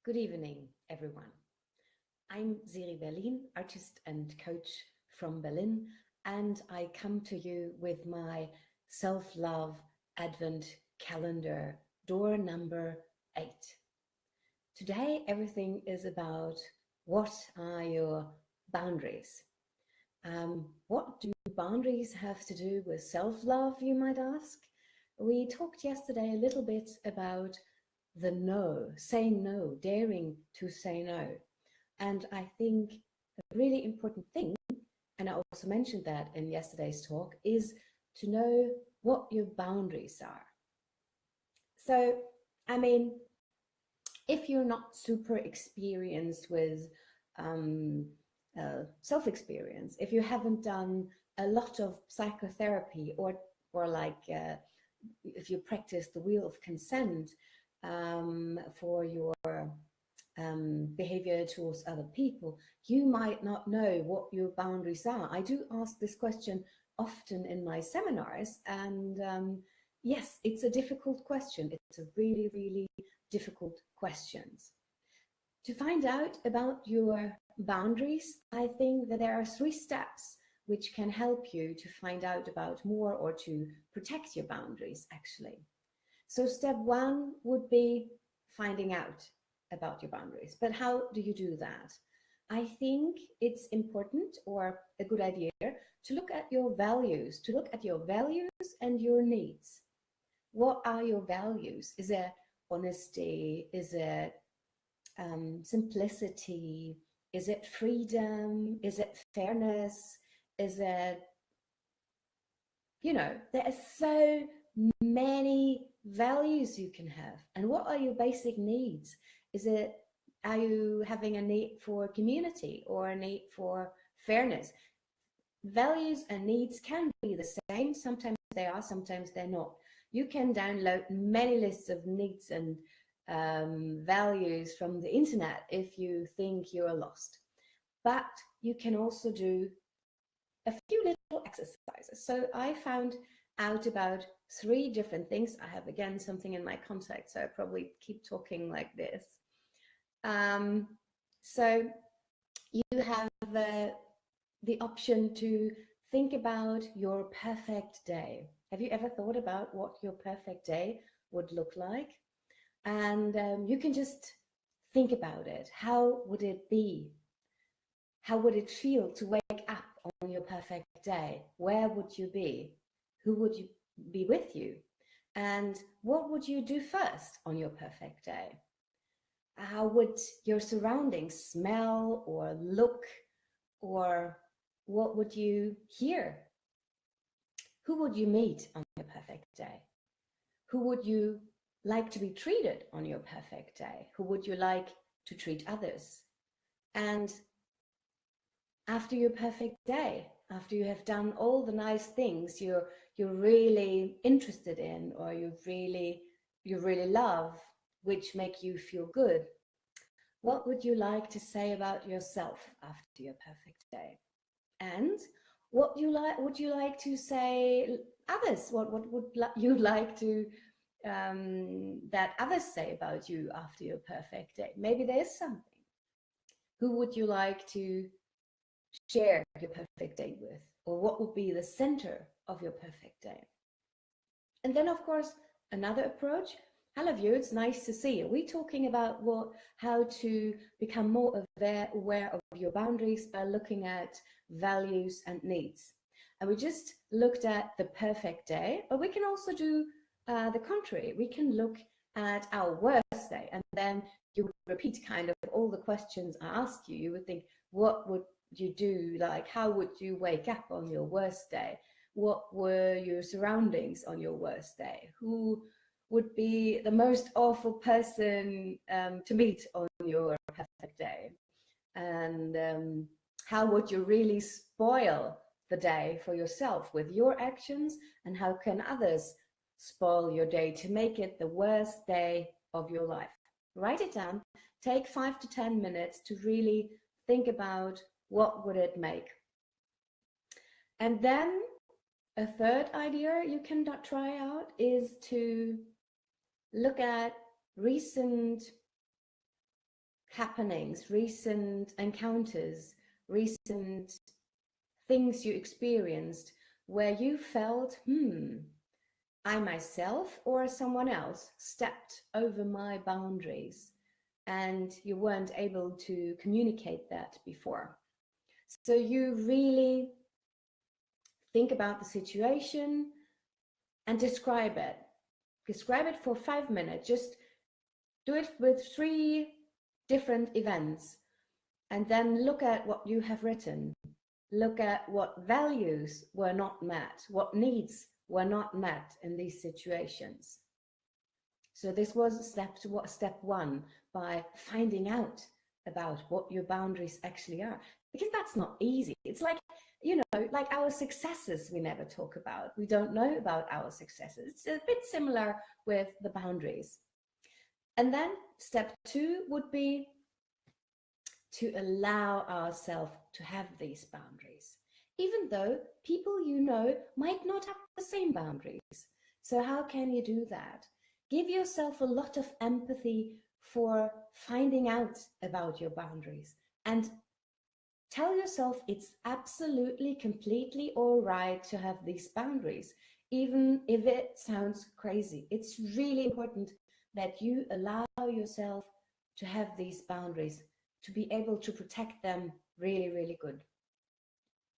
Good evening, everyone. I'm Siri Berlin, artist and coach from Berlin, and I come to you with my self-love Advent calendar, door number 8. Today, everything is about what are your boundaries? What do boundaries have to do with self-love, you might ask? We talked yesterday a little bit about the no, saying no, daring to say no. And I think a really important thing, and I also mentioned that in yesterday's talk, is to know what your boundaries are. So, I mean, if you're not super experienced with self-experience, if you haven't done a lot of psychotherapy or like if you practice the wheel of consent for your behavior towards other people, you might not know what your boundaries are. I do ask this question often in my seminars, and yes, it's a difficult question. It's a really, really difficult question. To find out about your boundaries, I think that there are 3 steps which can help you to find out about more or to protect your boundaries, actually. So step 1 would be finding out about your boundaries. But how do you do that? I think it's important or a good idea to look at your values, and your needs. What are your values? Is it honesty? Is it simplicity? Is it freedom? Is it fairness? Is it, there are so many values you can have. And what are your basic needs? Are you having a need for community or a need for fairness? Values and needs can be the same. Sometimes they are, sometimes they're not. You can download many lists of needs and values from the internet if you think you're lost. But you can also do a few little exercises. So I found out about 3 different things. I have again something in my contact, so I probably keep talking like this. So you have the option to think about your perfect day. Have you ever thought about what your perfect day would look like? And you can just think about it. How would it be? How would it feel to wake up on your perfect day? Where would you be? Who would you be with you? And what would you do first on your perfect day? How would your surroundings smell or look? Or what would you hear? Who would you meet on your perfect day? Who would you like to be treated on your perfect day? Who would you like to treat others? And after your perfect day, after you have done all the nice things you're really interested in, or you really love, which make you feel good, what would you like to say about yourself after your perfect day? And what would you like to say others? What would you like to that others say about you after your perfect day? Maybe there's something. Who would you like to share your perfect day with? Or what would be the center of your perfect day? And then, of course, another approach. Hello, you. It's nice to see you. We're talking about how to become more aware of your boundaries by looking at values and needs. And we just looked at the perfect day, but we can also do the contrary. We can look at our worst day, and then you would repeat kind of all the questions I asked you. You would think, what would you do? Like, how would you wake up on your worst day? What were your surroundings on your worst day? Who would be the most awful person to meet on your perfect day? And how would you really spoil the day for yourself with your actions? And how can others spoil your day to make it the worst day of your life? Write it down. Take 5 to 10 minutes to really think about what would it make. And then a third idea you can try out is to look at recent happenings, recent encounters, recent things you experienced where you felt, I myself or someone else stepped over my boundaries and you weren't able to communicate that before. So you really think about the situation and describe it. Describe it for 5 minutes. Just do it with 3 different events and then look at what you have written. Look at what values were not met, what needs were not met in these situations. So this was step 1, by finding out about what your boundaries actually are, because that's not easy. It's like, like our successes we never talk about. We don't know about our successes. It's a bit similar with the boundaries. And then step 2 would be to allow ourselves to have these boundaries, even though people might not have the same boundaries. So how can you do that? Give yourself a lot of empathy for finding out about your boundaries and tell yourself it's absolutely, completely all right to have these boundaries, even if it sounds crazy. It's really important that you allow yourself to have these boundaries, to be able to protect them really, really good.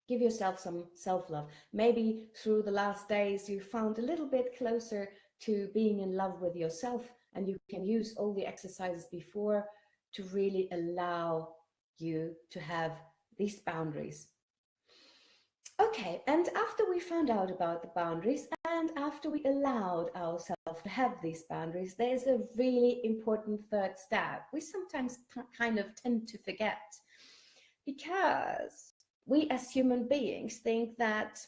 Give yourself some self-love. Maybe through the last days you found a little bit closer to being in love with yourself, and you can use all the exercises before to really allow you to have these boundaries. Okay, and after we found out about the boundaries and after we allowed ourselves to have these boundaries, there's a really important third step we sometimes kind of tend to forget, because we as human beings think that,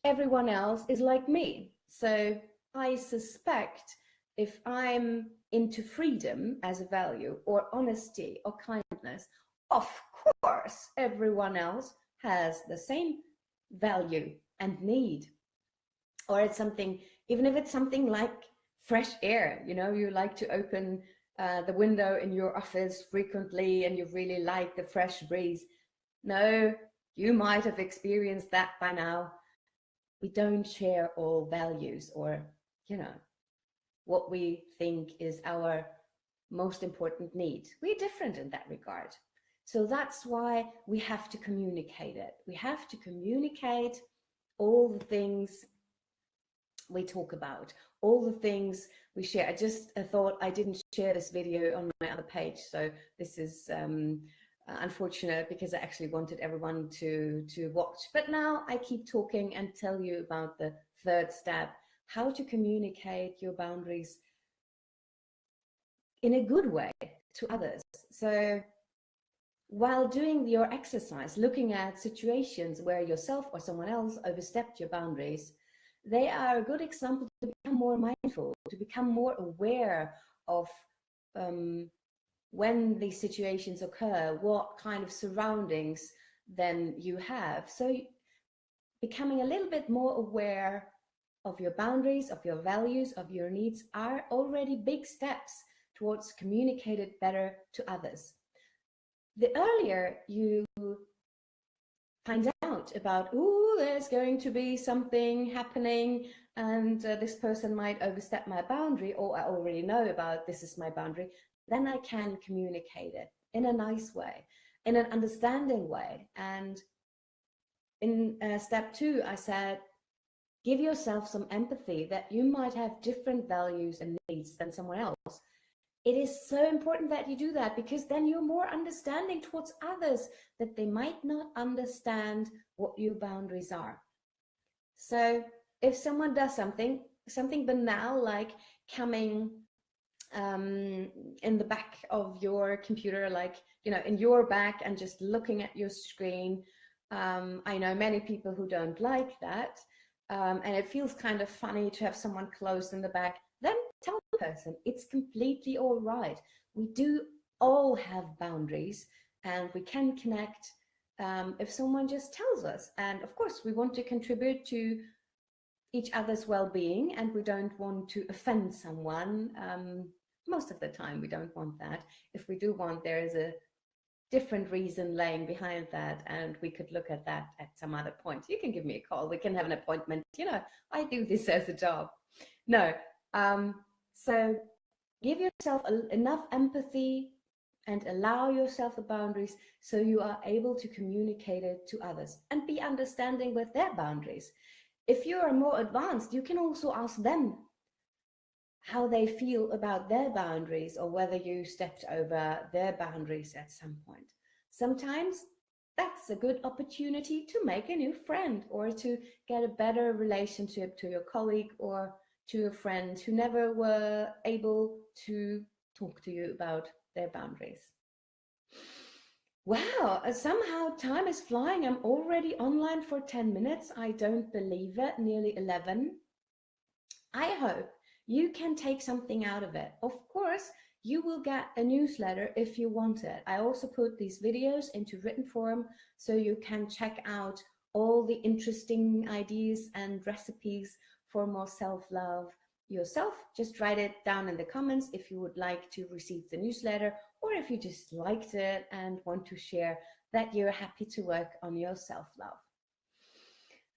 everyone else is like me. So I suspect if I'm into freedom as a value, or honesty or kindness, of course everyone else has the same value and need. Or it's something, even if it's something like fresh air, you like to open the window in your office frequently and you really like the fresh breeze. No, you might have experienced that by now. We don't share all values or, what we think is our most important need. We're different in that regard. So that's why we have to communicate it. We have to communicate all the things we talk about, all the things we share. I just thought I didn't share this video on my other page. So this is unfortunate, because I actually wanted everyone to watch. But now I keep talking and tell you about the third step, how to communicate your boundaries in a good way to others. So while doing your exercise, looking at situations where yourself or someone else overstepped your boundaries, they are a good example to become more mindful, to become more aware of when these situations occur, what kind of surroundings then you have. So becoming a little bit more aware of your boundaries, of your values, of your needs are already big steps towards communicate it better to others. The earlier you find out about, there's going to be something happening and this person might overstep my boundary, or I already know about this is my boundary, then I can communicate it in a nice way, in an understanding way. And in step 2, I said, give yourself some empathy that you might have different values and needs than someone else. It is so important that you do that, because then you're more understanding towards others, that they might not understand what your boundaries are. So if someone does something banal, like coming in the back of your computer, like, in your back and just looking at your screen, I know many people who don't like that. And it feels kind of funny to have someone close in the back. Then tell the person it's completely all right. We do all have boundaries and we can connect if someone just tells us. And of course, we want to contribute to each other's well-being and we don't want to offend someone most of the time we don't want that. If we do want, there is a different reason laying behind that, and we could look at that at some other point. You can give me a call, we can have an appointment. I do this as a job. No. So give yourself enough empathy and allow yourself the boundaries so you are able to communicate it to others and be understanding with their boundaries. If you are more advanced, you can also ask them how they feel about their boundaries, or whether you stepped over their boundaries at some point. Sometimes that's a good opportunity to make a new friend, or to get a better relationship to your colleague or to your friends who never were able to talk to you about their boundaries. Wow, somehow time is flying. I'm already online for 10 minutes. I don't believe it. Nearly 11. I hope you can take something out of it. Of course, you will get a newsletter if you want it. I also put these videos into written form so you can check out all the interesting ideas and recipes for more self-love yourself. Just write it down in the comments if you would like to receive the newsletter, or if you just liked it and want to share that you're happy to work on your self-love.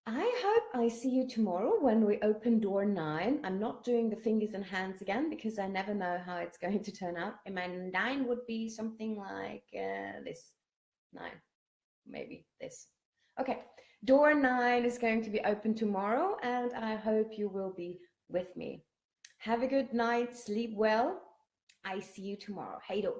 I hope I see you tomorrow when we open door 9. I'm not doing the fingers and hands again because I never know how it's going to turn out. And my 9 would be something like this. 9, maybe this. Okay, door 9 is going to be open tomorrow, and I hope you will be with me. Have a good night, sleep well. I see you tomorrow. Hej då.